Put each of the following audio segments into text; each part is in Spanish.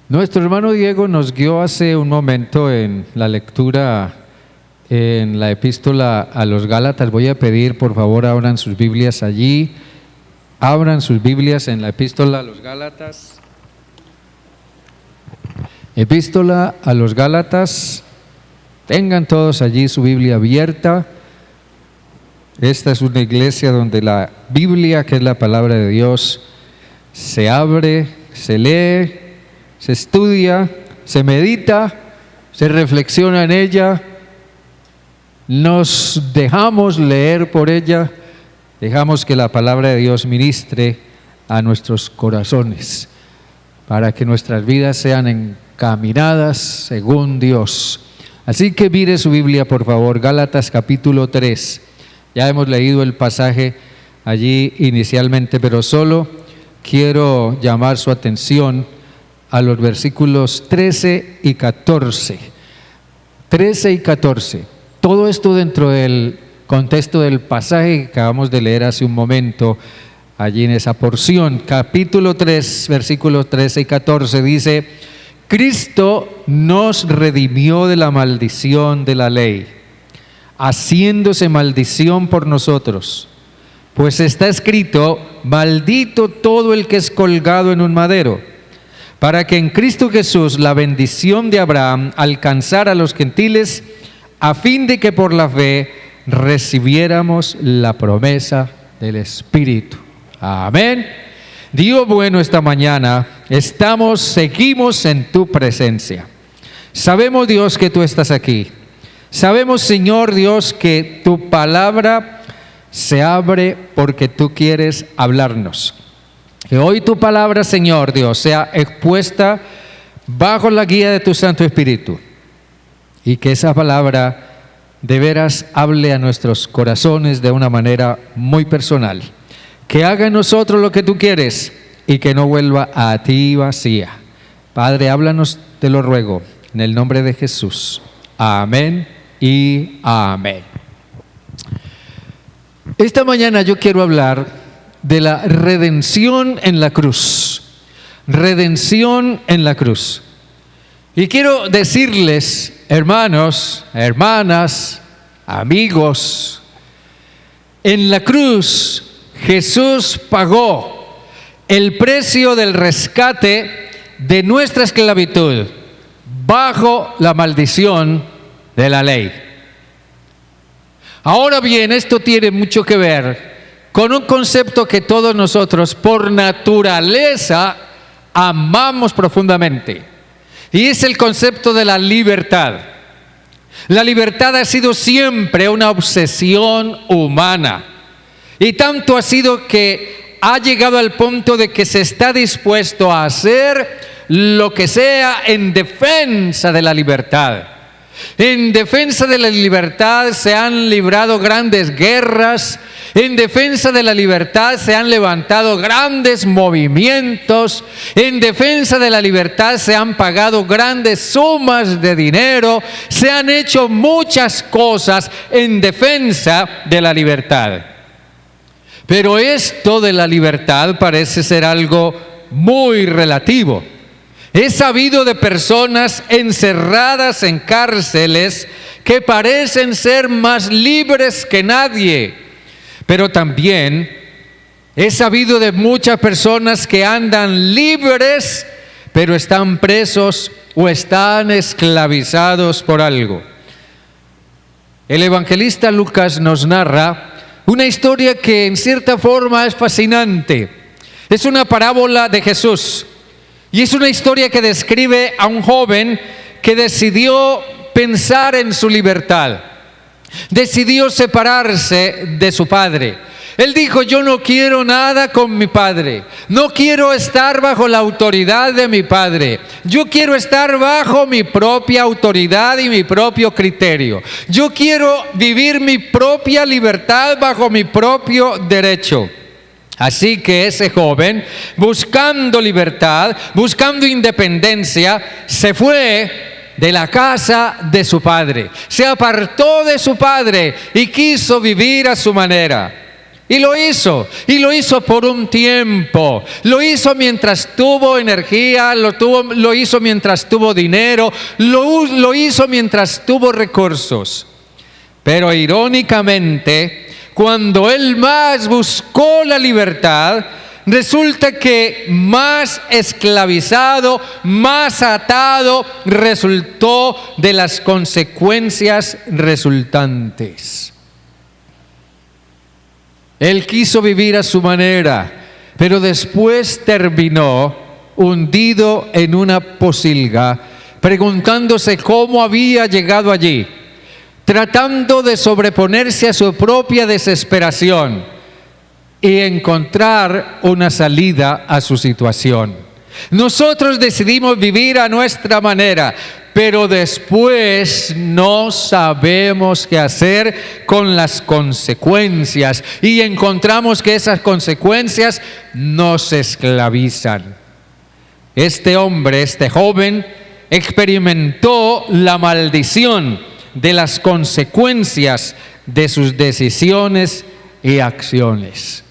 Nuestro hermano Diego nos guió hace un momento en la lectura en la epístola a los Gálatas. Voy a pedir, por favor, abran sus Biblias allí. Abran sus Biblias en la epístola a los Gálatas. Epístola a los Gálatas. Tengan todos allí su Biblia abierta. Esta es una iglesia donde la Biblia, que es la palabra de Dios, se abre, se lee, se estudia, se medita, se reflexiona en ella, nos dejamos leer por ella, dejamos que la palabra de Dios ministre a nuestros corazones, para que nuestras vidas sean encaminadas según Dios. Así que mire su Biblia, por favor, Gálatas capítulo 3. Ya hemos leído el pasaje allí inicialmente, pero solo quiero llamar su atención a los versículos 13 y 14. 13 y 14. Todo esto dentro del contexto del pasaje que acabamos de leer hace un momento, allí en esa porción. Capítulo 3, versículos 13 y 14 dice: Cristo nos redimió de la maldición de la ley, haciéndose maldición por nosotros, pues está escrito: maldito todo el que es colgado en un madero, para que en Cristo Jesús la bendición de Abraham alcanzara a los gentiles, a fin de que por la fe recibiéramos la promesa del Espíritu. Amén. Dios bueno, esta mañana seguimos en tu presencia. Sabemos, Dios, que tú estás aquí. Sabemos, Señor Dios, que tu palabra se abre porque tú quieres hablarnos. Que hoy tu palabra, Señor Dios, sea expuesta bajo la guía de tu Santo Espíritu, y que esa palabra de veras hable a nuestros corazones de una manera muy personal. Que haga en nosotros lo que tú quieres y que no vuelva a ti vacía. Padre, háblanos, te lo ruego, en el nombre de Jesús. Amén y amén. Esta mañana yo quiero hablar de la redención en la cruz. Redención en la cruz. Y quiero decirles, hermanos, hermanas, amigos, en la cruz Jesús pagó el precio del rescate de nuestra esclavitud bajo la maldición de la ley. Ahora bien, esto tiene mucho que ver con un concepto que todos nosotros por naturaleza amamos profundamente, y es el concepto de la libertad. La libertad ha sido siempre una obsesión humana, y tanto ha sido que ha llegado al punto de que se está dispuesto a hacer lo que sea en defensa de la libertad. En defensa de la libertad se han librado grandes guerras. En defensa de la libertad se han levantado grandes movimientos. En defensa de la libertad se han pagado grandes sumas de dinero. Se han hecho muchas cosas en defensa de la libertad. Pero esto de la libertad parece ser algo muy relativo. He sabido de personas encerradas en cárceles que parecen ser más libres que nadie. Pero también he sabido de muchas personas que andan libres, pero están presos o están esclavizados por algo. El evangelista Lucas nos narra una historia que en cierta forma es fascinante. Es una parábola de Jesús. Y es una historia que describe a un joven que decidió pensar en su libertad. Decidió separarse de su padre. Él dijo: yo no quiero nada con mi padre. No quiero estar bajo la autoridad de mi padre. Yo quiero estar bajo mi propia autoridad y mi propio criterio. Yo quiero vivir mi propia libertad bajo mi propio derecho. Así que ese joven, buscando libertad, buscando independencia, se fue de la casa de su padre. Se apartó de su padre y quiso vivir a su manera. Y lo hizo por un tiempo, lo hizo mientras tuvo energía, lo hizo mientras tuvo dinero, lo hizo mientras tuvo recursos. Pero irónicamente, cuando él más buscó la libertad, resulta que más esclavizado, más atado resultó de las consecuencias resultantes. Él quiso vivir a su manera, pero después terminó hundido en una pocilga, preguntándose cómo había llegado allí, tratando de sobreponerse a su propia desesperación y encontrar una salida a su situación. Nosotros decidimos vivir a nuestra manera, pero después no sabemos qué hacer con las consecuencias y encontramos que esas consecuencias nos esclavizan. Este hombre, este joven, experimentó la maldición de las consecuencias de sus decisiones y acciones.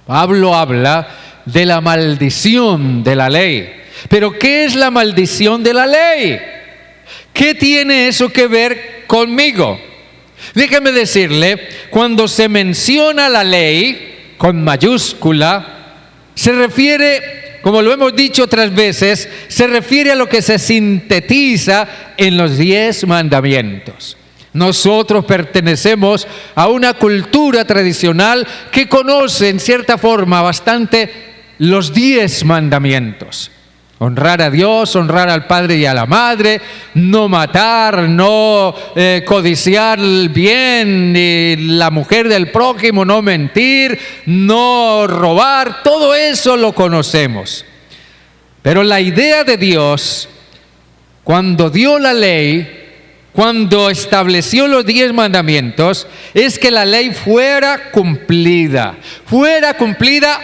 Pablo habla de la maldición de la ley. Pero ¿qué es la maldición de la ley? ¿Qué tiene eso que ver conmigo? Déjeme decirle, cuando se menciona la ley con mayúscula, se refiere, como lo hemos dicho otras veces, se refiere a lo que se sintetiza en los 10 mandamientos. Nosotros pertenecemos a una cultura tradicional que conoce en cierta forma bastante los 10 mandamientos. Honrar a Dios, honrar al Padre y a la Madre, no matar, no codiciar el bien, ni la mujer del prójimo, no mentir, no robar, todo eso lo conocemos. Pero la idea de Dios, cuando dio la ley, cuando estableció los 10 mandamientos, es que la ley fuera cumplida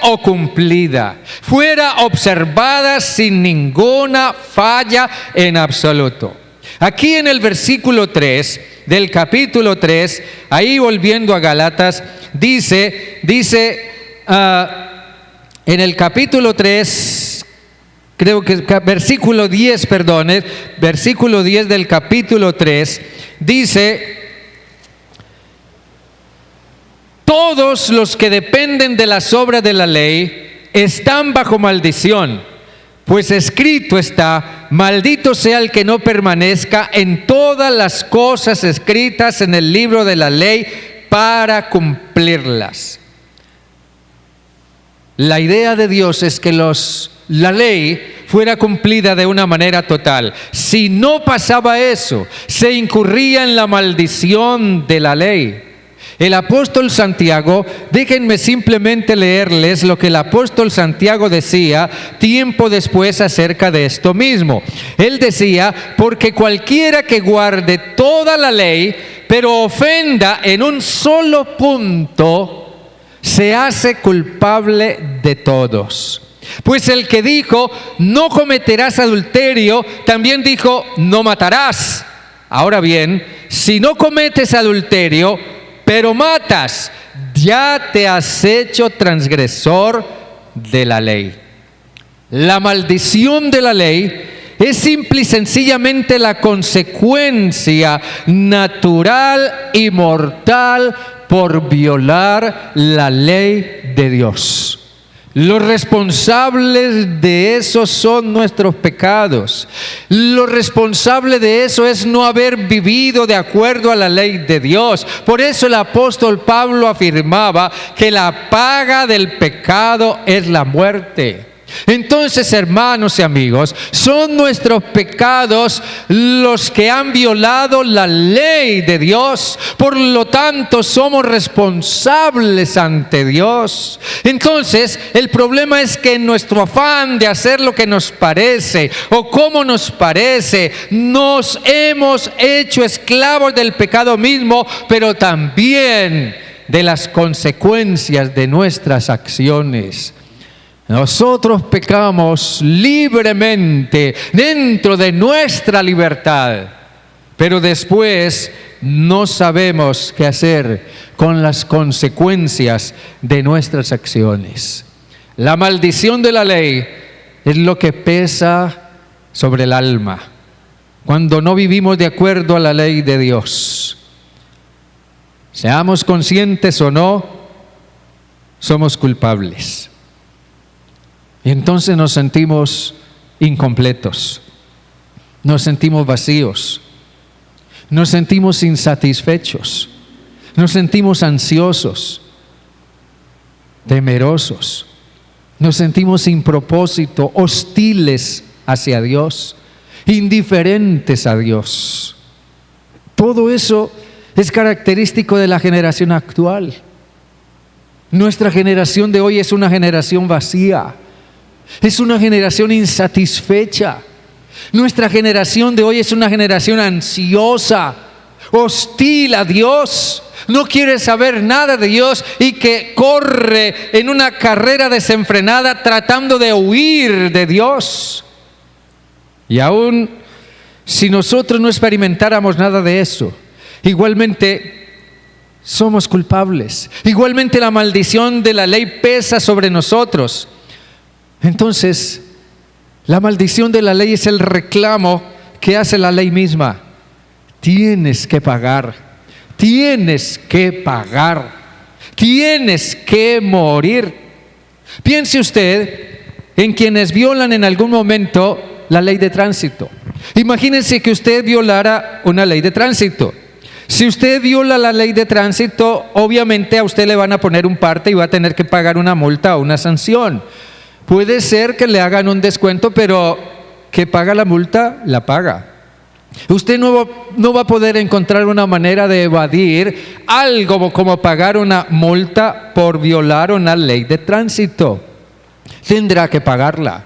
o cumplida, fuera observada sin ninguna falla en absoluto. Aquí en el versículo 3 del capítulo 3, ahí volviendo a Gálatas, dice en el capítulo 3, creo que versículo 10 del capítulo 3, dice: todos los que dependen de las obras de la ley están bajo maldición, pues escrito está: maldito sea el que no permanezca en todas las cosas escritas en el libro de la ley para cumplirlas. La idea de Dios es que la ley fuera cumplida de una manera total. Si no pasaba eso, se incurría en la maldición de la ley. El apóstol Santiago, déjenme simplemente leerles lo que el apóstol Santiago decía tiempo después acerca de esto mismo. Él decía: porque cualquiera que guarde toda la ley, pero ofenda en un solo punto, se hace culpable de todos. Pues el que dijo: no cometerás adulterio, también dijo: no matarás. Ahora bien, si no cometes adulterio, pero matas, ya te has hecho transgresor de la ley. La maldición de la ley es simple y sencillamente la consecuencia natural y mortal por violar la ley de Dios. Los responsables de eso son nuestros pecados. Lo responsable de eso es no haber vivido de acuerdo a la ley de Dios. Por eso el apóstol Pablo afirmaba que la paga del pecado es la muerte. Entonces, hermanos y amigos, son nuestros pecados los que han violado la ley de Dios. Por lo tanto, somos responsables ante Dios. Entonces, el problema es que en nuestro afán de hacer lo que nos parece o como nos parece, nos hemos hecho esclavos del pecado mismo, pero también de las consecuencias de nuestras acciones. Nosotros pecamos libremente dentro de nuestra libertad, pero después no sabemos qué hacer con las consecuencias de nuestras acciones. La maldición de la ley es lo que pesa sobre el alma cuando no vivimos de acuerdo a la ley de Dios. Seamos conscientes o no, somos culpables. Y entonces nos sentimos incompletos, nos sentimos vacíos, nos sentimos insatisfechos, nos sentimos ansiosos, temerosos, nos sentimos sin propósito, hostiles hacia Dios, indiferentes a Dios. Todo eso es característico de la generación actual. Nuestra generación de hoy es una generación vacía, es una generación insatisfecha. Nuestra generación de hoy es una generación ansiosa, hostil a Dios, no quiere saber nada de Dios y que corre en una carrera desenfrenada tratando de huir de Dios. Y aún si nosotros no experimentáramos nada de eso, igualmente somos culpables. Igualmente la maldición de la ley pesa sobre nosotros. Entonces, la maldición de la ley es el reclamo que hace la ley misma. Tienes que pagar, tienes que pagar, tienes que morir. Piense usted en quienes violan en algún momento la ley de tránsito. Imagínense que usted violara una ley de tránsito. Si usted viola la ley de tránsito, obviamente a usted le van a poner un parte y va a tener que pagar una multa o una sanción. Puede ser que le hagan un descuento, pero que paga la multa, la paga. Usted no va a poder encontrar una manera de evadir algo como pagar una multa por violar una ley de tránsito. Tendrá que pagarla.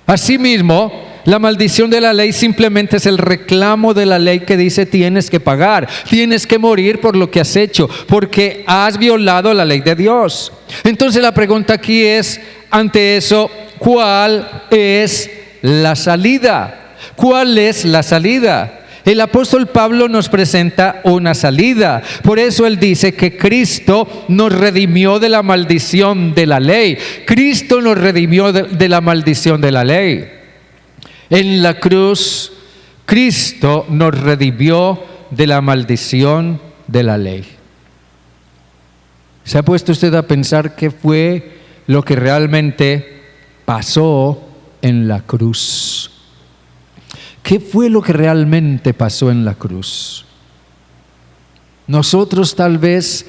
Asimismo, la maldición de la ley simplemente es el reclamo de la ley que dice tienes que pagar, tienes que morir por lo que has hecho, porque has violado la ley de Dios. Entonces la pregunta aquí es, ante eso, ¿cuál es la salida? ¿Cuál es la salida? El apóstol Pablo nos presenta una salida. Por eso él dice que Cristo nos redimió de la maldición de la ley. Cristo nos redimió de la maldición de la ley. En la cruz, Cristo nos redimió de la maldición de la ley. ¿Se ha puesto usted a pensar qué fue lo que realmente pasó en la cruz? ¿Qué fue lo que realmente pasó en la cruz? Nosotros tal vez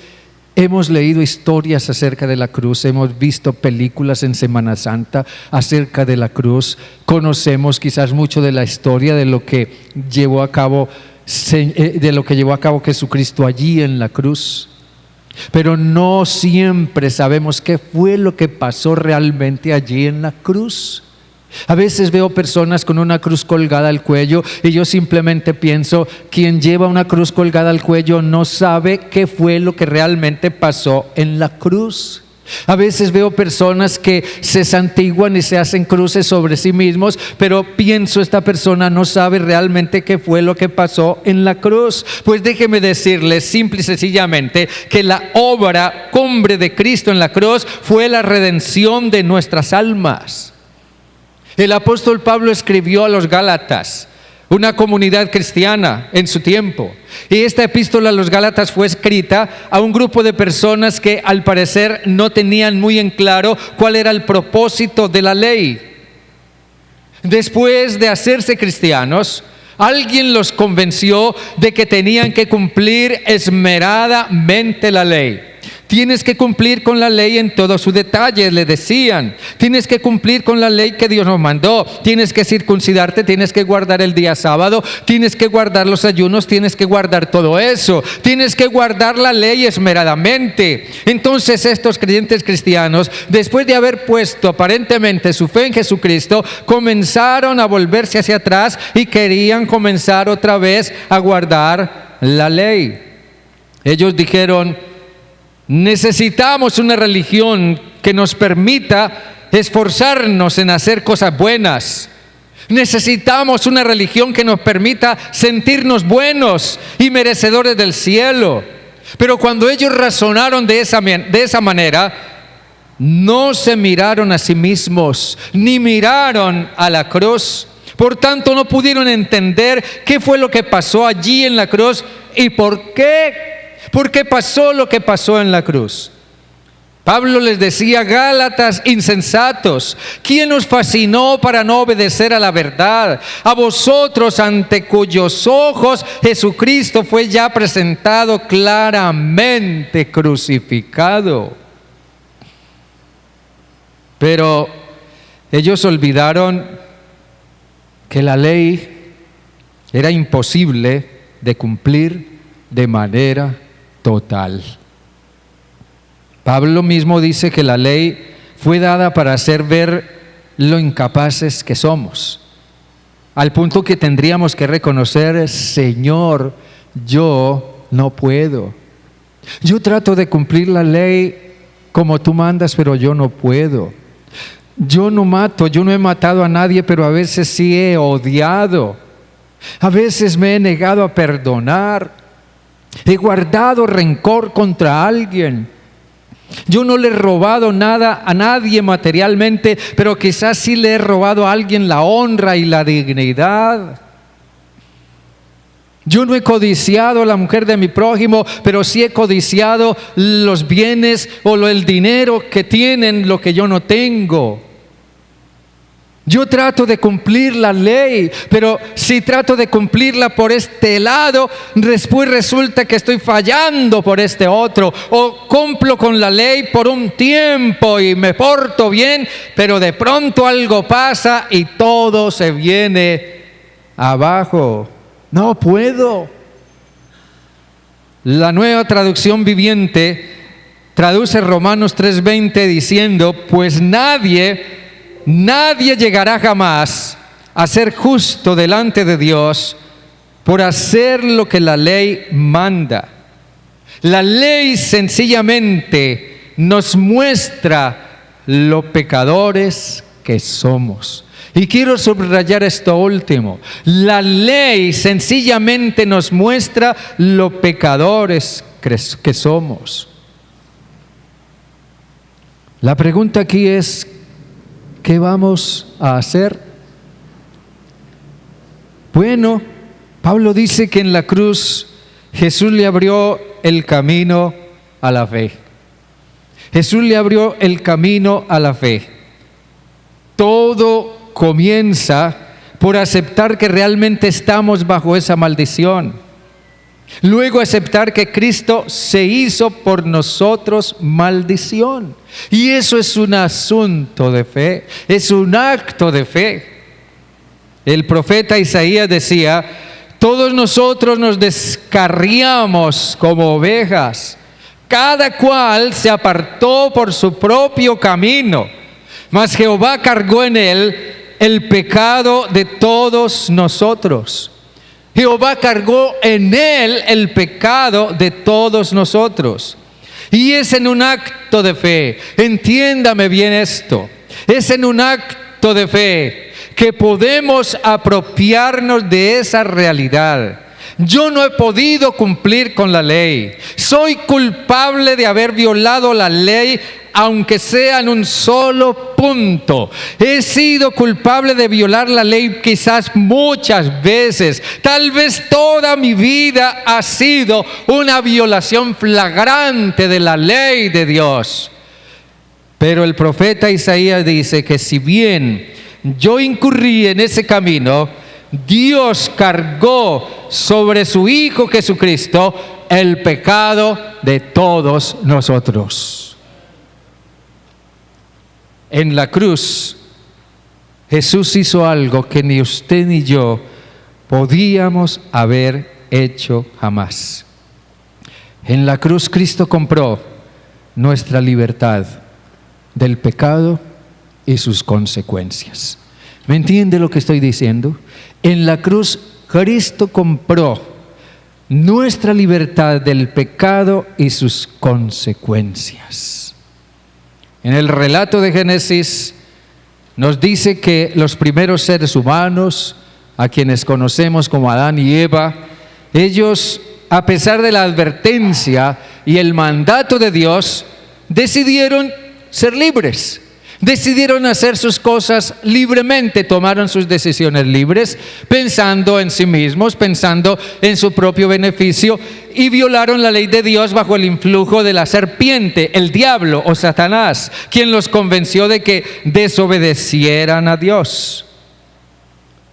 hemos leído historias acerca de la cruz, hemos visto películas en Semana Santa acerca de la cruz, conocemos quizás mucho de la historia de lo que llevó a cabo Jesucristo allí en la cruz. Pero no siempre sabemos qué fue lo que pasó realmente allí en la cruz. A veces veo personas con una cruz colgada al cuello y yo simplemente pienso, quien lleva una cruz colgada al cuello no sabe qué fue lo que realmente pasó en la cruz. A veces veo personas que se santiguan y se hacen cruces sobre sí mismos, pero pienso, esta persona no sabe realmente qué fue lo que pasó en la cruz. Pues déjeme decirles simple y sencillamente que la obra cumbre de Cristo en la cruz fue la redención de nuestras almas. El apóstol Pablo escribió a los Gálatas, una comunidad cristiana en su tiempo. Y esta epístola a los Gálatas fue escrita a un grupo de personas que al parecer no tenían muy en claro cuál era el propósito de la ley. Después de hacerse cristianos, alguien los convenció de que tenían que cumplir esmeradamente la ley. Tienes que cumplir con la ley en todo su detalle, le decían. Tienes que cumplir con la ley que Dios nos mandó. Tienes que circuncidarte, tienes que guardar el día sábado, tienes que guardar los ayunos, tienes que guardar todo eso. Tienes que guardar la ley esmeradamente. Entonces estos creyentes cristianos, después de haber puesto aparentemente su fe en Jesucristo, comenzaron a volverse hacia atrás y querían comenzar otra vez a guardar la ley. Ellos dijeron, necesitamos una religión que nos permita esforzarnos en hacer cosas buenas. Necesitamos una religión que nos permita sentirnos buenos y merecedores del cielo. Pero cuando ellos razonaron de esa manera, no se miraron a sí mismos, ni miraron a la cruz. Por tanto, no pudieron entender qué fue lo que pasó allí en la cruz y por qué pasó lo que pasó en la cruz. Pablo les decía: Gálatas insensatos, ¿quién os fascinó para no obedecer a la verdad? A vosotros, ante cuyos ojos Jesucristo fue ya presentado claramente crucificado. Pero ellos olvidaron que la ley era imposible de cumplir de manera total. Pablo mismo dice que la ley fue dada para hacer ver lo incapaces que somos, al punto que tendríamos que reconocer: Señor, yo no puedo. Yo trato de cumplir la ley como tú mandas, pero yo no puedo. Yo no mato, yo no he matado a nadie, pero a veces sí he odiado. A veces me he negado a perdonar. He guardado rencor contra alguien. Yo no le he robado nada a nadie materialmente, pero quizás sí le he robado a alguien la honra y la dignidad. Yo no he codiciado a la mujer de mi prójimo, pero sí he codiciado los bienes o el dinero que tienen, lo que yo no tengo. Yo trato de cumplir la ley, pero si trato de cumplirla por este lado, después resulta que estoy fallando por este otro. O cumplo con la ley por un tiempo y me porto bien, pero de pronto algo pasa y todo se viene abajo. No puedo. La Nueva Traducción Viviente traduce Romanos 3:20 diciendo: pues nadie llegará jamás a ser justo delante de Dios por hacer lo que la ley manda. La ley sencillamente nos muestra lo pecadores que somos. Y quiero subrayar esto último: la ley sencillamente nos muestra lo pecadores que somos. La pregunta aquí es: ¿qué vamos a hacer? Bueno, Pablo dice que en la cruz Jesús le abrió el camino a la fe. Jesús le abrió el camino a la fe. Todo comienza por aceptar que realmente estamos bajo esa maldición. Luego aceptar que Cristo se hizo por nosotros maldición. Y eso es un asunto de fe, es un acto de fe. El profeta Isaías decía: todos nosotros nos descarriamos como ovejas, cada cual se apartó por su propio camino, mas Jehová cargó en él el pecado de todos nosotros. Jehová cargó en él el pecado de todos nosotros. Y es en un acto de fe, entiéndame bien esto, es en un acto de fe que podemos apropiarnos de esa realidad. Yo no he podido cumplir con la ley. Soy culpable de haber violado la ley, aunque sea en un solo punto. He sido culpable de violar la ley quizás muchas veces. Tal vez toda mi vida ha sido una violación flagrante de la ley de Dios. Pero el profeta Isaías dice que si bien yo incurrí en ese camino, Dios cargó sobre su Hijo Jesucristo el pecado de todos nosotros. En la cruz, Jesús hizo algo que ni usted ni yo podíamos haber hecho jamás. En la cruz, Cristo compró nuestra libertad del pecado y sus consecuencias. ¿Me entiende lo que estoy diciendo? En la cruz, Cristo compró nuestra libertad del pecado y sus consecuencias. En el relato de Génesis, nos dice que los primeros seres humanos, a quienes conocemos como Adán y Eva, ellos, a pesar de la advertencia y el mandato de Dios, decidieron ser libres. Decidieron hacer sus cosas libremente, tomaron sus decisiones libres, pensando en sí mismos, pensando en su propio beneficio, y violaron la ley de Dios bajo el influjo de la serpiente, el diablo o Satanás, quien los convenció de que desobedecieran a Dios.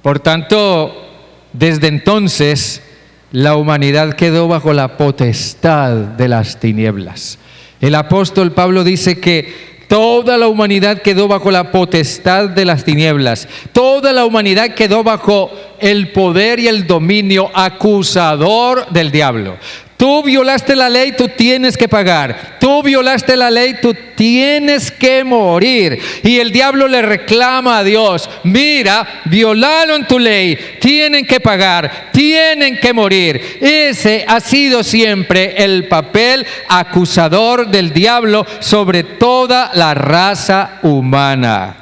Por tanto, desde entonces, la humanidad quedó bajo la potestad de las tinieblas. El apóstol Pablo dice que toda la humanidad quedó bajo la potestad de las tinieblas. Toda la humanidad quedó bajo el poder y el dominio acusador del diablo. Tú violaste la ley, tú tienes que pagar. Tú violaste la ley, tú tienes que morir. Y el diablo le reclama a Dios: mira, violaron tu ley, tienen que pagar, tienen que morir. Ese ha sido siempre el papel acusador del diablo sobre toda la raza humana.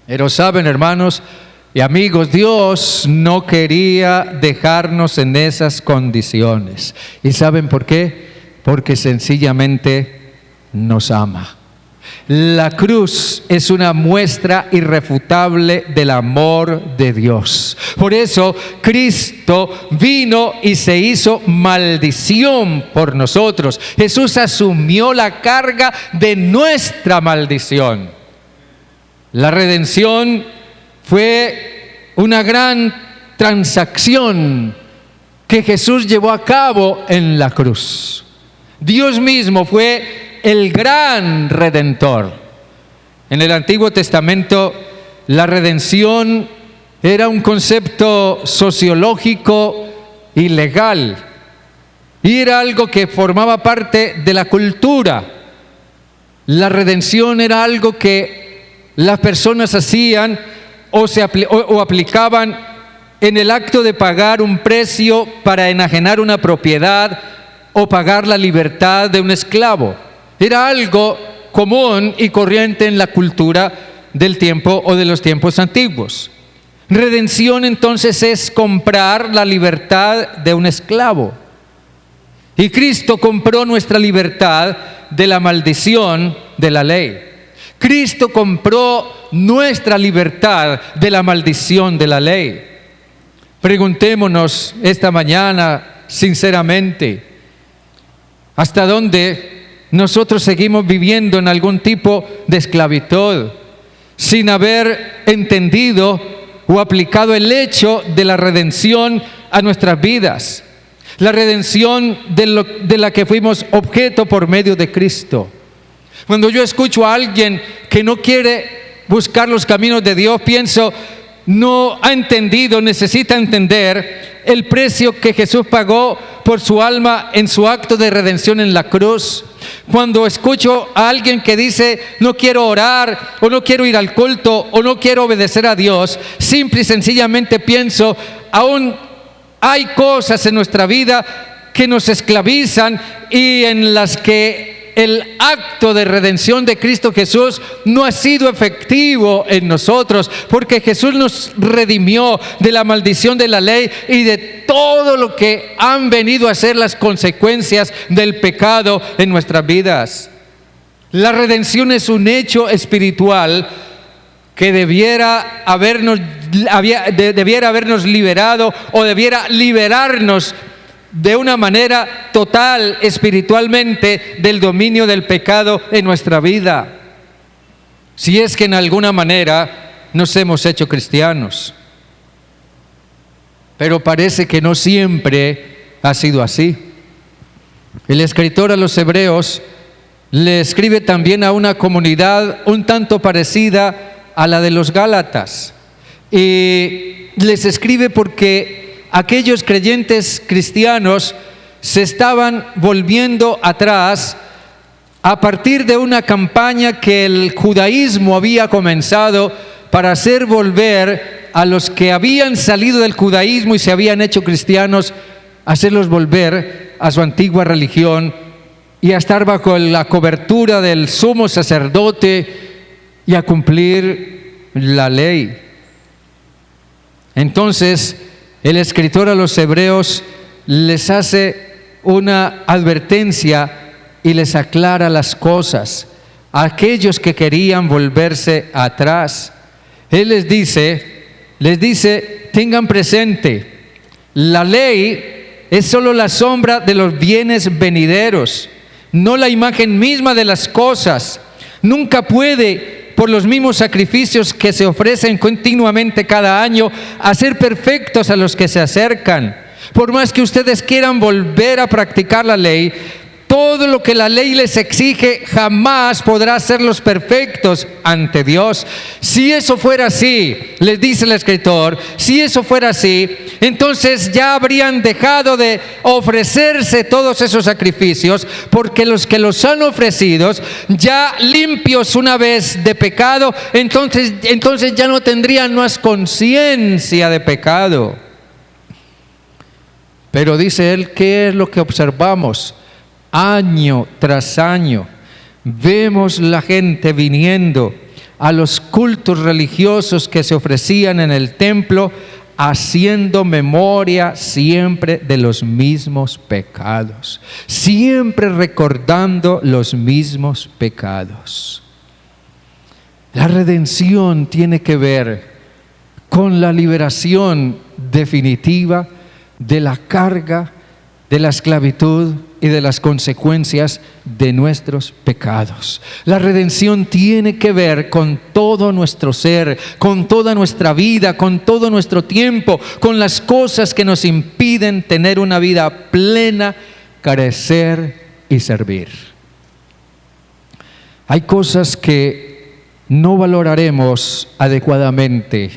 Pero saben, hermanos y amigos, Dios no quería dejarnos en esas condiciones. ¿Y saben por qué? Porque sencillamente nos ama. La cruz es una muestra irrefutable del amor de Dios. Por eso Cristo vino y se hizo maldición por nosotros. Jesús asumió la carga de nuestra maldición. La redención fue una gran transacción que Jesús llevó a cabo en la cruz. Dios mismo fue el gran redentor. En el Antiguo Testamento, la redención era un concepto sociológico y legal, y era algo que formaba parte de la cultura. La redención era algo que las personas hacían o aplicaban en el acto de pagar un precio para enajenar una propiedad o pagar la libertad de un esclavo. Era algo común y corriente en la cultura del tiempo o de los tiempos antiguos. Redención entonces es comprar la libertad de un esclavo. Y Cristo compró nuestra libertad de la maldición de la ley. Cristo compró nuestra libertad de la maldición de la ley. Preguntémonos esta mañana sinceramente, ¿hasta dónde nosotros seguimos viviendo en algún tipo de esclavitud sin haber entendido o aplicado el hecho de la redención a nuestras vidas? La redención de la que fuimos objeto por medio de Cristo. Cuando yo escucho a alguien que no quiere buscar los caminos de Dios, pienso, no ha entendido, necesita entender el precio que Jesús pagó por su alma en su acto de redención en la cruz. Cuando escucho a alguien que dice, no quiero orar, o no quiero ir al culto, o no quiero obedecer a Dios, simple y sencillamente pienso, aún hay cosas en nuestra vida que nos esclavizan y en las que el acto de redención de Cristo Jesús no ha sido efectivo en nosotros, porque Jesús nos redimió de la maldición de la ley y de todo lo que han venido a ser las consecuencias del pecado en nuestras vidas. La redención es un hecho espiritual que debiera habernos liberado o debiera liberarnos de una manera total espiritualmente del dominio del pecado en nuestra vida, si es que en alguna manera nos hemos hecho cristianos. Pero parece que no siempre ha sido así. El escritor a los Hebreos le escribe también a una comunidad un tanto parecida a la de los Gálatas, y les escribe porque aquellos creyentes cristianos se estaban volviendo atrás a partir de una campaña que el judaísmo había comenzado para hacer volver a los que habían salido del judaísmo y se habían hecho cristianos, hacerlos volver a su antigua religión y a estar bajo la cobertura del sumo sacerdote y a cumplir la ley. Entonces, el escritor a los hebreos les hace una advertencia y les aclara las cosas a aquellos que querían volverse atrás. Él les dice, tengan presente, la ley es solo la sombra de los bienes venideros, no la imagen misma de las cosas. Nunca puede, por los mismos sacrificios que se ofrecen continuamente cada año, hacer perfectos a los que se acercan. Por más que ustedes quieran volver a practicar la ley, todo lo que la ley les exige jamás podrá hacerlos perfectos ante Dios. Si eso fuera así, les dice el escritor, si eso fuera así, entonces ya habrían dejado de ofrecerse todos esos sacrificios, porque los que los han ofrecido, ya limpios una vez de pecado, entonces ya no tendrían más conciencia de pecado. Pero dice él, ¿qué es lo que observamos? Año tras año vemos la gente viniendo a los cultos religiosos que se ofrecían en el templo, haciendo memoria siempre de los mismos pecados, siempre recordando los mismos pecados. La redención tiene que ver con la liberación definitiva de la carga, de la esclavitud y de las consecuencias de nuestros pecados. La redención tiene que ver con todo nuestro ser, con toda nuestra vida, con todo nuestro tiempo, con las cosas que nos impiden tener una vida plena, crecer y servir. Hay cosas que no valoraremos adecuadamente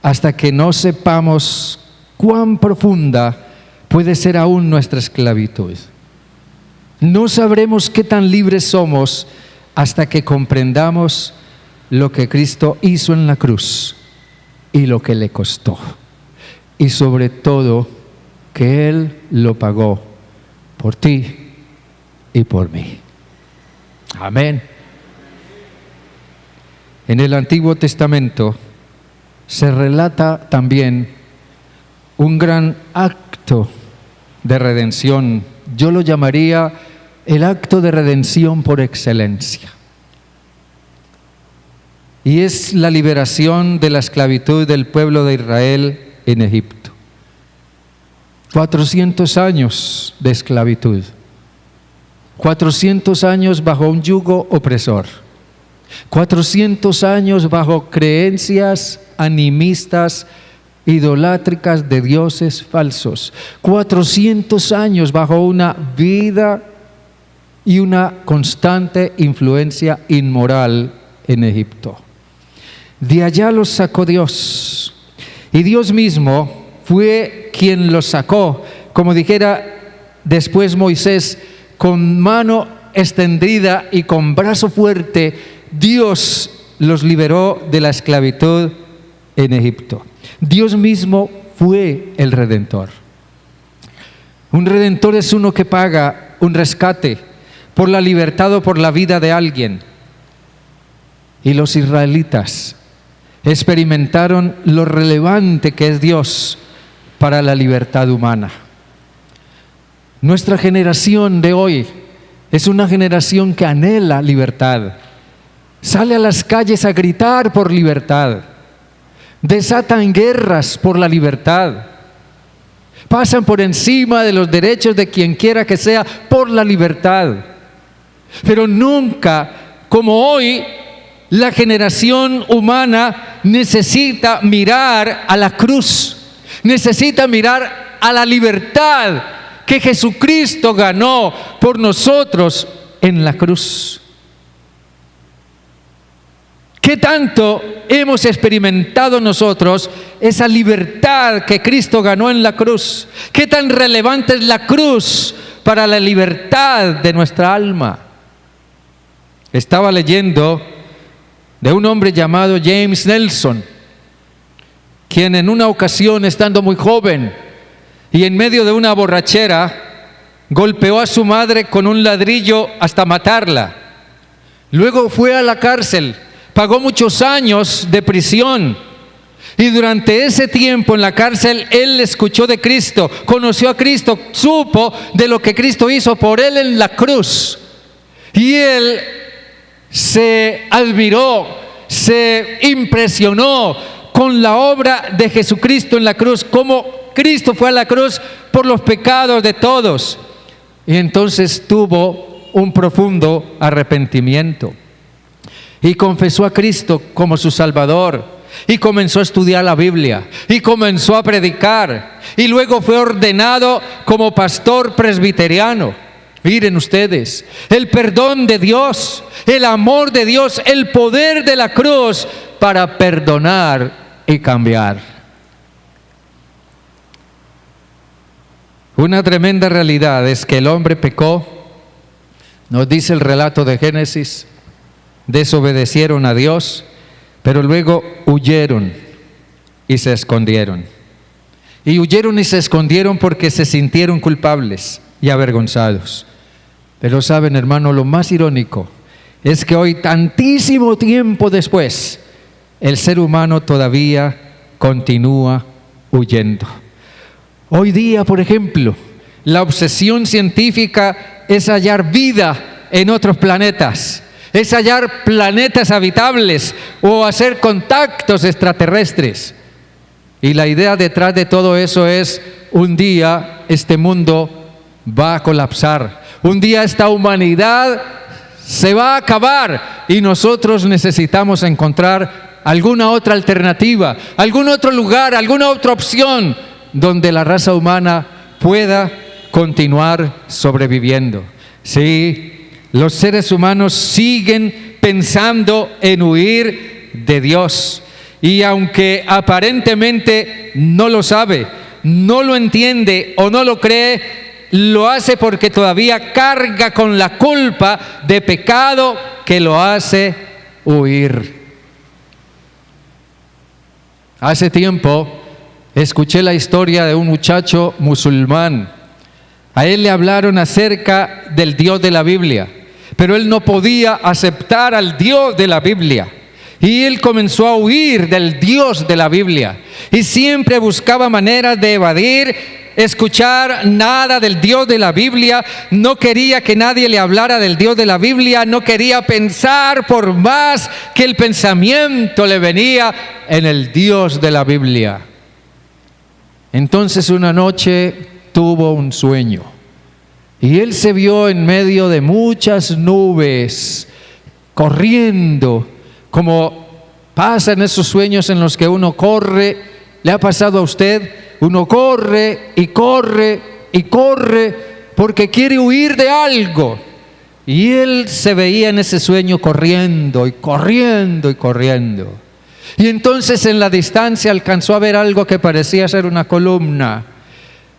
hasta que no sepamos cuán profunda puede ser aún nuestra esclavitud. No sabremos qué tan libres somos hasta que comprendamos lo que Cristo hizo en la cruz y lo que le costó. Y sobre todo, que Él lo pagó por ti y por mí. Amén. En el Antiguo Testamento se relata también un gran acto de redención. Yo lo llamaría el acto de redención por excelencia. Y es la liberación de la esclavitud del pueblo de Israel en Egipto. 400 años de esclavitud. 400 años bajo un yugo opresor. 400 años bajo creencias animistas, idolátricas de dioses falsos. 400 años bajo una vida y una constante influencia inmoral en Egipto. De allá los sacó Dios, y Dios mismo fue quien los sacó, como dijera después Moisés, con mano extendida y con brazo fuerte, Dios los liberó de la esclavitud en Egipto. Dios mismo fue el Redentor. Un Redentor es uno que paga un rescate por la libertad o por la vida de alguien. Y los israelitas experimentaron lo relevante que es Dios para la libertad humana. Nuestra generación de hoy es una generación que anhela libertad. Sale a las calles a gritar por libertad. Desatan guerras por la libertad. Pasan por encima de los derechos de quien quiera que sea por la libertad. Pero nunca, como hoy, la generación humana necesita mirar a la cruz, necesita mirar a la libertad que Jesucristo ganó por nosotros en la cruz. ¿Qué tanto hemos experimentado nosotros esa libertad que Cristo ganó en la cruz? ¿Qué tan relevante es la cruz para la libertad de nuestra alma? Estaba leyendo de un hombre llamado James Nelson, quien en una ocasión, estando muy joven y en medio de una borrachera, golpeó a su madre con un ladrillo hasta matarla. Luego fue a la cárcel pagó muchos años de prisión. Y durante ese tiempo en la cárcel, él escuchó de Cristo, conoció a Cristo, supo de lo que Cristo hizo por él en la cruz. Y él se admiró, se impresionó con la obra de Jesucristo en la cruz, cómo Cristo fue a la cruz por los pecados de todos. Y entonces tuvo un profundo arrepentimiento y confesó a Cristo como su Salvador. Y comenzó a estudiar la Biblia y comenzó a predicar, y luego fue ordenado como pastor presbiteriano. Miren ustedes, el perdón de Dios, el amor de Dios, el poder de la cruz para perdonar y cambiar. Una tremenda realidad es que el hombre pecó, nos dice el relato de Génesis, desobedecieron a Dios, pero luego huyeron y se escondieron. Y huyeron y se escondieron porque se sintieron culpables y avergonzados. Pero saben, hermano, lo más irónico es que hoy, tantísimo tiempo después, el ser humano todavía continúa huyendo. Hoy día, por ejemplo, la obsesión científica es hallar vida en otros planetas. Es hallar planetas habitables o hacer contactos extraterrestres. Y la idea detrás de todo eso es: un día este mundo va a colapsar, un día esta humanidad se va a acabar y nosotros necesitamos encontrar alguna otra alternativa, algún otro lugar, alguna otra opción donde la raza humana pueda continuar sobreviviendo. Sí, los seres humanos siguen pensando en huir de Dios. Y aunque aparentemente no lo sabe, no lo entiende o no lo cree, lo hace porque todavía carga con la culpa de pecado que lo hace huir. Hace tiempo escuché la historia de un muchacho musulmán. A él le hablaron acerca del Dios de la Biblia, pero él no podía aceptar al Dios de la Biblia. Y él comenzó a huir del Dios de la Biblia. Y siempre buscaba maneras de evadir, escuchar nada del Dios de la Biblia. No quería que nadie le hablara del Dios de la Biblia. No quería pensar, por más que el pensamiento le venía, en el Dios de la Biblia. Entonces una noche tuvo un sueño. Y él se vio en medio de muchas nubes, corriendo, como pasa en esos sueños en los que uno corre. ¿Le ha pasado a usted? Uno corre y corre y corre porque quiere huir de algo. Y él se veía en ese sueño corriendo y corriendo y corriendo. Y entonces en la distancia alcanzó a ver algo que parecía ser una columna.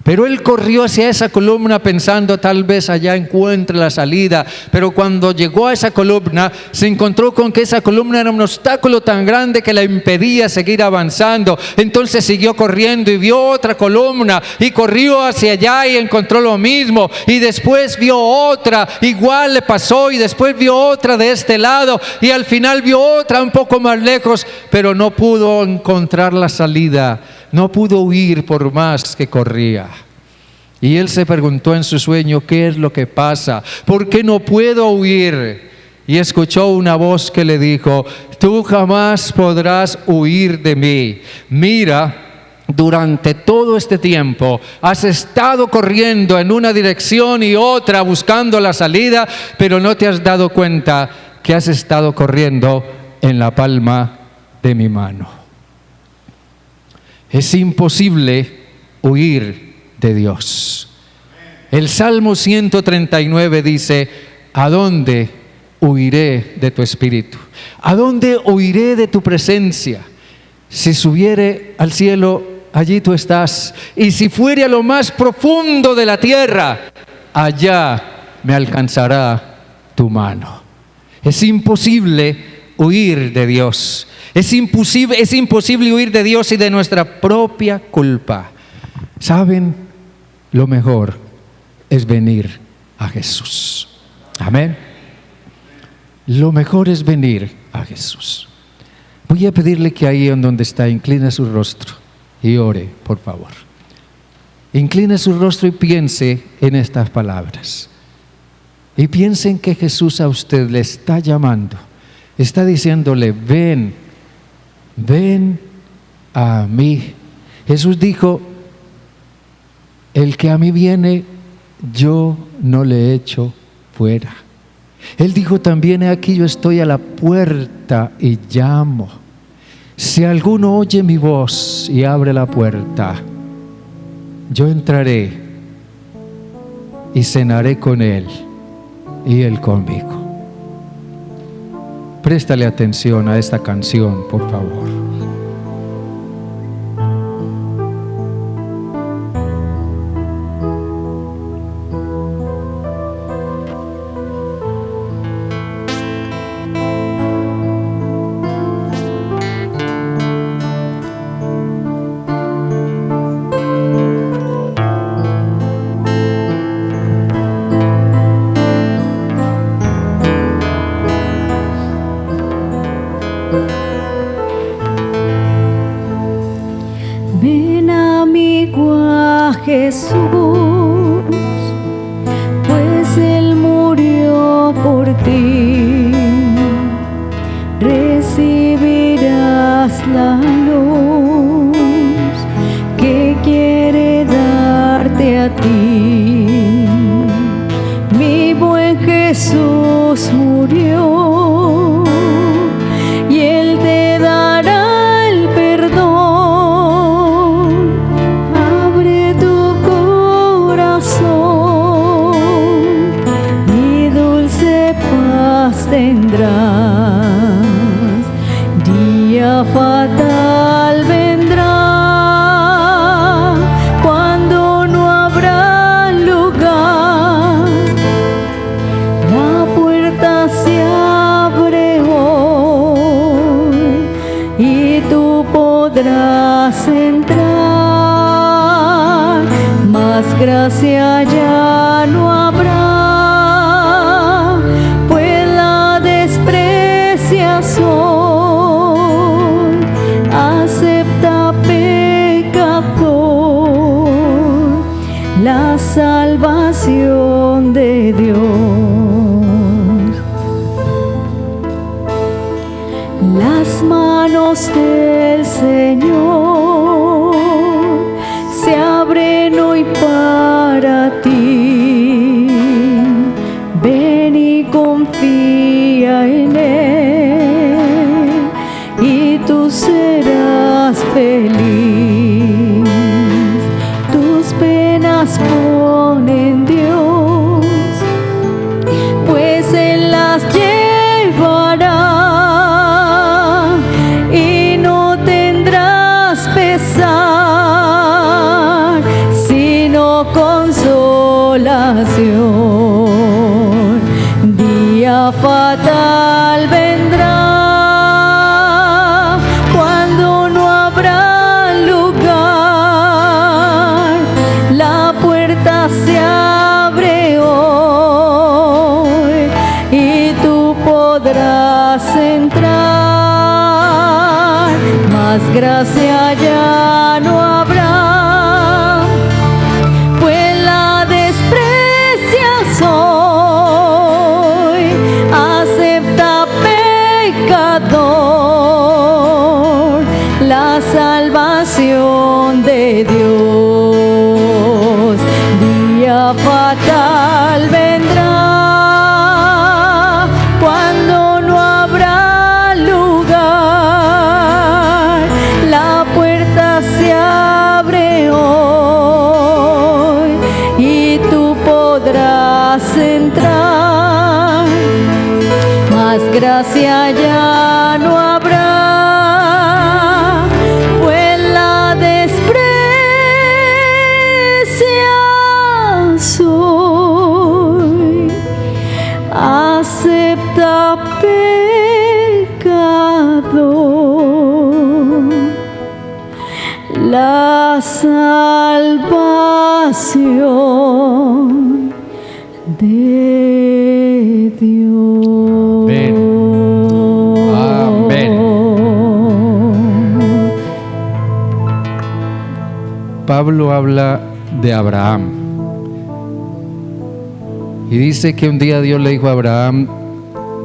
Pero él corrió hacia esa columna pensando: tal vez allá encuentre la salida. Pero cuando llegó a esa columna, se encontró con que esa columna era un obstáculo tan grande que le impedía seguir avanzando. Entonces siguió corriendo y vio otra columna y corrió hacia allá y encontró lo mismo. Y después vio otra, igual le pasó, y después vio otra de este lado y al final vio otra un poco más lejos, pero no pudo encontrar la salida. No pudo huir por más que corría. Y él se preguntó en su sueño: ¿qué es lo que pasa? ¿Por qué no puedo huir? Y escuchó una voz que le dijo: tú jamás podrás huir de mí. Mira, durante todo este tiempo has estado corriendo en una dirección y otra buscando la salida, pero no te has dado cuenta que has estado corriendo en la palma de mi mano. Es imposible huir de Dios. El Salmo 139 dice: ¿a dónde huiré de tu espíritu? ¿A dónde huiré de tu presencia? Si subiere al cielo, allí tú estás. Y si fuere a lo más profundo de la tierra, allá me alcanzará tu mano. Es imposible huir de Dios. Es imposible huir de Dios y de nuestra propia culpa. ¿Saben? Lo mejor es venir a Jesús. Amén. Lo mejor es venir a Jesús. Voy a pedirle que ahí en donde está, incline su rostro y ore, por favor. Incline su rostro y piense en estas palabras. Y piense en que Jesús a usted le está llamando. Está diciéndole, ven, ven a mí. Jesús dijo, el que a mí viene, yo no le echo fuera. Él dijo también, aquí yo estoy a la puerta y llamo. Si alguno oye mi voz y abre la puerta, yo entraré y cenaré con él y él conmigo. Préstale atención a esta canción, por favor. Ven amigo a Jesús, pues Él murió por ti. Recibirás la luz que quiere darte a ti. Mi buen Jesús murió y Él te dará el perdón. Abre tu corazón y dulce paz tendrás. Día fatal vendrá cuando no habrá lugar. La puerta se abre hoy y tú podrás entrar, mas gracia ya no habrá, pues la desprecias hoy. Acepta, pecador, la salvación de Dios. Las manos del Señor se abren hoy para ti. Ven y confía en Él y tú serás feliz. Tus penas pon en Dios, pues Él las llevará y no tendrás pesar, sino consolación. Día fatal vendrá cuando no habrá lugar. La puerta se abre hoy y tú podrás entrar, mas gracia ya no habrá, pues la desprecias hoy. Acepta, pecador, la salvación de Dios. Día fatal vendrá cuando no habrá lugar. La puerta se abre hoy y tú podrás entrar, mas gracia ya no habrá, pues la desprecias hoy. Acepta, pecador, la salvación de Dios. Amén. Amén. Pablo habla de Abraham. Y dice que un día Dios le dijo a Abraham: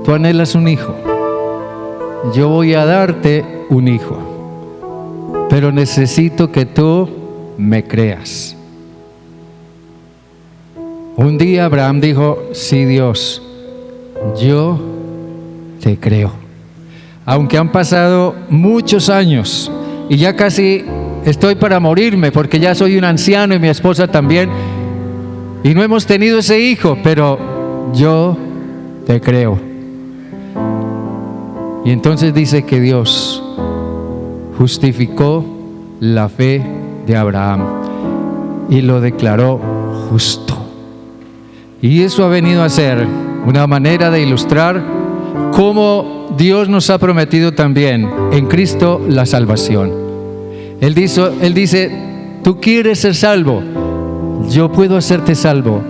tú anhelas un hijo, yo voy a darte un hijo, pero necesito que tú me creas. Un día Abraham dijo: sí, Dios, yo te creo. Aunque han pasado muchos años y ya casi estoy para morirme, porque ya soy un anciano y mi esposa también, y no hemos tenido ese hijo, pero yo te creo. Y entonces dice que Dios justificó la fe de Abraham y lo declaró justo. Y eso ha venido a ser una manera de ilustrar cómo Dios nos ha prometido también en Cristo la salvación. Él dice: tú quieres ser salvo, yo puedo hacerte salvo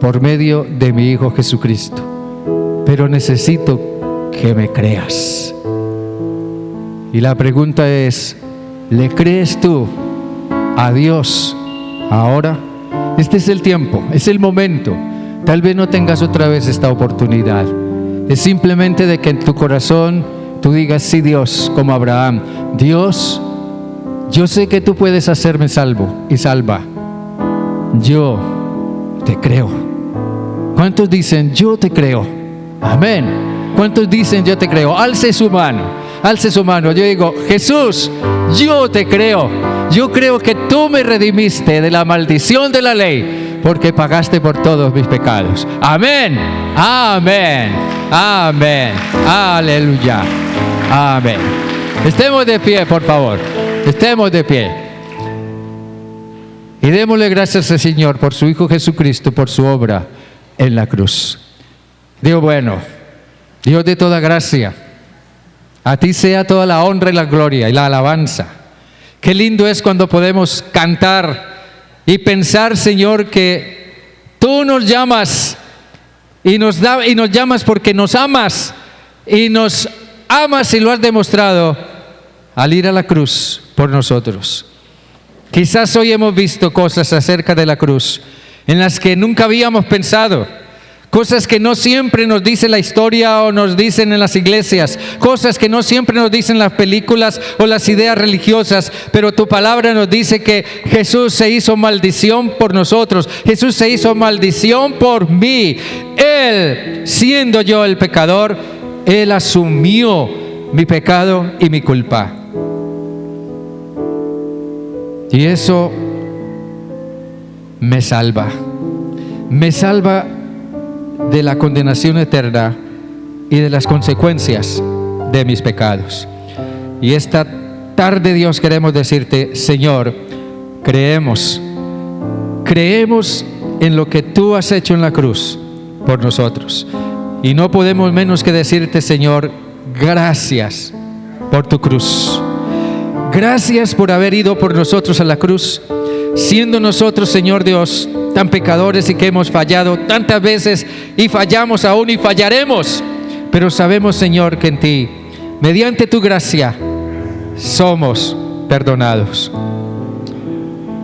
por medio de mi Hijo Jesucristo, pero necesito que me creas. Y la pregunta es: ¿le crees tú a Dios ahora? Este es el tiempo, es el momento. Tal vez no tengas otra vez esta oportunidad. Es simplemente de que en tu corazón tú digas: sí, Dios, como Abraham: Dios, yo sé que tú puedes hacerme salvo y salva. Yo te creo. ¿Cuántos dicen: yo te creo? Amén. ¿Cuántos dicen: yo te creo? Alce su mano, alce su mano. Yo digo: Jesús, yo te creo. Yo creo que tú me redimiste de la maldición de la ley, porque pagaste por todos mis pecados. Amén, amén, amén, aleluya, amén. Estemos de pie, por favor, estemos de pie. Y démosle gracias al Señor por su Hijo Jesucristo, por su obra en la cruz. Dios bueno, Dios de toda gracia, a ti sea toda la honra y la gloria y la alabanza. Qué lindo es cuando podemos cantar y pensar, Señor, que tú nos llamas y nos llamas porque nos amas, y nos amas y lo has demostrado al ir a la cruz por nosotros. Quizás hoy hemos visto cosas acerca de la cruz en las que nunca habíamos pensado, cosas que no siempre nos dice la historia o nos dicen en las iglesias, cosas que no siempre nos dicen las películas o las ideas religiosas, pero tu palabra nos dice que Jesús se hizo maldición por nosotros, Jesús se hizo maldición por mí. Él, siendo yo el pecador, Él asumió mi pecado y mi culpa. Y eso me salva de la condenación eterna y de las consecuencias de mis pecados. Y esta tarde, Dios, queremos decirte: Señor, creemos en lo que tú has hecho en la cruz por nosotros, y no podemos menos que decirte, Señor, gracias por tu cruz. Gracias por haber ido por nosotros a la cruz, siendo nosotros, Señor Dios, tan pecadores y que hemos fallado tantas veces y fallamos aún y fallaremos, pero sabemos, Señor, que en ti, mediante tu gracia, somos perdonados.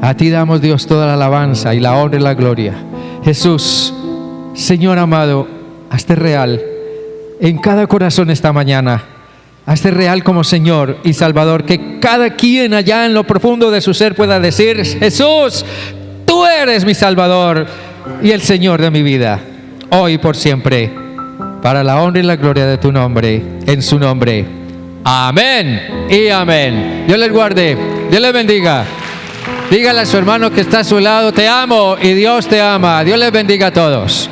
A ti damos, Dios, toda la alabanza y la honra y la gloria. Jesús, Señor amado, hazte real en cada corazón esta mañana. Hazte real como Señor y Salvador, que cada quien allá en lo profundo de su ser pueda decir: Jesús, tú eres mi Salvador y el Señor de mi vida, hoy y por siempre, para la honra y la gloria de tu nombre, en su nombre. Amén y amén. Dios les guarde, Dios les bendiga. Dígale a su hermano que está a su lado: te amo y Dios te ama. Dios les bendiga a todos.